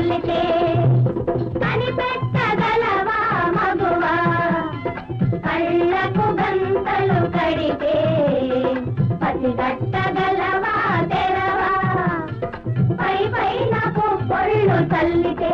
చల్లితే కనిపెట్టగలవా మగువా కళ్ళకు గంతలు కడితే పసిగట్టగలవా తెరవా పై పైన పొళ్ళు చల్లితే